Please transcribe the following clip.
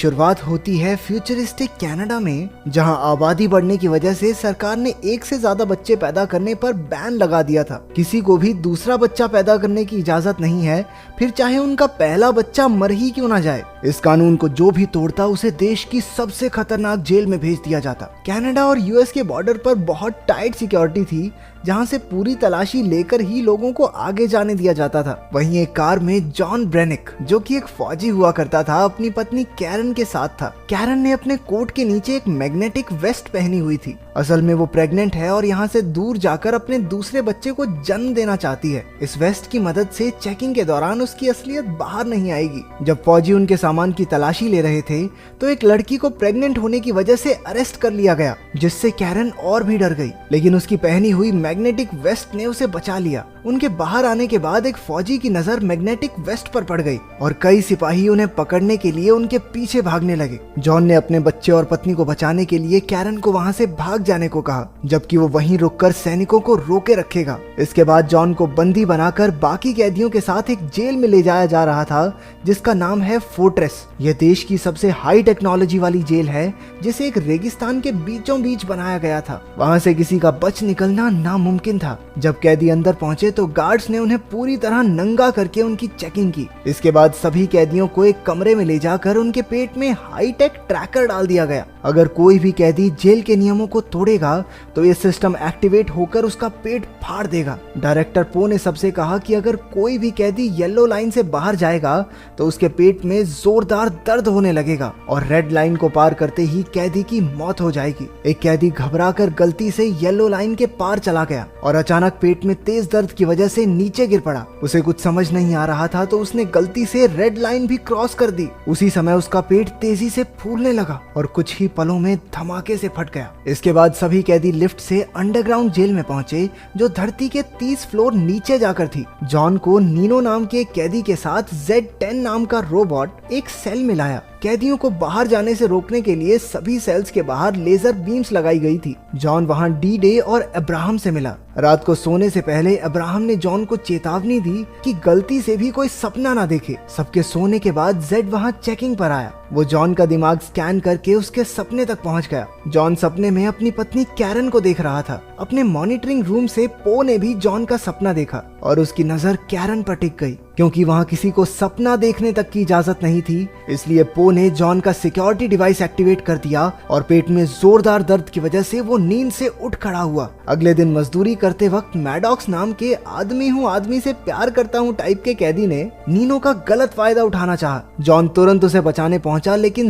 शुरुआत होती है फ्यूचरिस्टिक कनाडा में, जहां आबादी बढ़ने की वजह से सरकार ने एक से ज्यादा बच्चे पैदा करने पर बैन लगा दिया था। किसी को भी दूसरा बच्चा पैदा करने की इजाजत नहीं है, फिर चाहे उनका पहला बच्चा मर ही क्यों ना जाए। इस कानून को जो भी तोड़ता उसे देश की सबसे खतरनाक जेल में भेज दिया जाता। कनाडा और यूएस के बॉर्डर पर बहुत टाइट सिक्योरिटी थी, जहां से पूरी तलाशी लेकर ही लोगों को आगे जाने दिया जाता था। वहीं एक कार में जॉन ब्रेनिक, जो कि एक फौजी हुआ करता था, अपनी पत्नी कैरन के साथ था। कैरन ने अपने कोट के नीचे एक मैग्नेटिक वेस्ट पहनी हुई थी। असल में वो प्रेग्नेंट है और यहाँ से दूर जाकर अपने दूसरे बच्चे को जन्म देना चाहती है। इस वेस्ट की मदद से चेकिंग के दौरान उसकी असलियत बाहर नहीं आएगी। जब फौजी उनके सामान की तलाशी ले रहे थे तो एक लड़की को प्रेग्नेंट होने की वजह से अरेस्ट कर लिया गया, जिससे कैरन और भी डर गई, लेकिन उसकी पहनी हुई मैग्नेटिक वेस्ट ने उसे बचा लिया। उनके बाहर आने के बाद एक फौजी की नजर मैग्नेटिक वेस्ट पर पड़ गई और कई सिपाही उन्हें पकड़ने के लिए उनके पीछे भागने लगे। जॉन ने अपने बच्चे और पत्नी को बचाने के लिए कैरन को वहां से भाग जाने को कहा, जबकि वो वहीं रुककर सैनिकों को रोके रखेगा। इसके बाद जॉन को बंदी बनाकर बाकी कैदियों के साथ एक जेल में ले जाया जा रहा था, जिसका नाम है फोर्ट्रेस। यह देश की सबसे हाई टेक्नोलॉजी वाली जेल है, जिसे एक रेगिस्तान के बीचों बीच बनाया गया था। वहां से किसी का बच निकलना नामुमकिन था। जब कैदी अंदर पहुंचे तो गार्ड्स ने उन्हें पूरी तरह नंगा करके उनकी चेकिंग की। इसके बाद सभी कैदियों को एक कमरे में ले जाकर उनके पेट में हाईटेक ट्रैकर डाल दिया गया। अगर कोई भी कैदी जेल के नियमों को तोड़ेगा तो ये सिस्टम एक्टिवेट होकर उसका पेट फाड़ देगा। डायरेक्टर पो ने सबसे कहा कि अगर कोई भी कैदी येलो लाइन से बाहर जाएगा तो उसके पेट में जोरदार दर्द होने लगेगा और रेड लाइन को पार करते ही कैदी की मौत हो जाएगी। एक कैदी घबराकर गलती से येलो लाइन के पार चला गया और अचानक पेट में तेज दर्द की वजह से नीचे गिर पड़ा। उसे कुछ समझ नहीं आ रहा था तो उसने गलती से रेड लाइन भी क्रॉस कर दी। उसी समय उसका पेट तेजी से फूलने लगा और कुछ ही पलों में धमाके से फट गया। इसके बाद सभी कैदी लिफ्ट से अंडरग्राउंड जेल में पहुंचे, जो धरती के 30 फ्लोर नीचे जाकर थी। जॉन को नीनो नाम के एक कैदी के साथ Z10 नाम का रोबोट एक सेल में लाया। कैदियों को बाहर जाने से रोकने के लिए सभी सेल्स के बाहर लेजर बीम्स लगाई गई थी। जॉन वहां डी डे और अब्राहम से मिला। रात को सोने से पहले अब्राहम ने जॉन को चेतावनी दी कि गलती से भी कोई सपना ना देखे। सबके सोने के बाद जेड वहां चेकिंग पर आया। वो जॉन का दिमाग स्कैन करके उसके सपने तक पहुंच गया। जॉन सपने में अपनी पत्नी कैरन को देख रहा था। अपने मॉनिटरिंग रूम से पो ने भी जॉन का सपना देखा और उसकी नजर कैरन पर टिक गई। क्योंकि वहां किसी को सपना देखने तक की इजाजत नहीं थी, इसलिए पो ने जॉन का सिक्योरिटी डिवाइस एक्टिवेट कर दिया और पेट में जोरदार दर्द की वजह से वो नींद से उठ खड़ा हुआ। अगले दिन मजदूरी करते वक्त मैडॉक्स नाम के आदमी हूँ आदमी से प्यार करता हूँ टाइप के कैदी ने नीनो का गलत फायदा उठाना चाहा। जॉन तुरंत उसे बचाने पहुंचा, लेकिन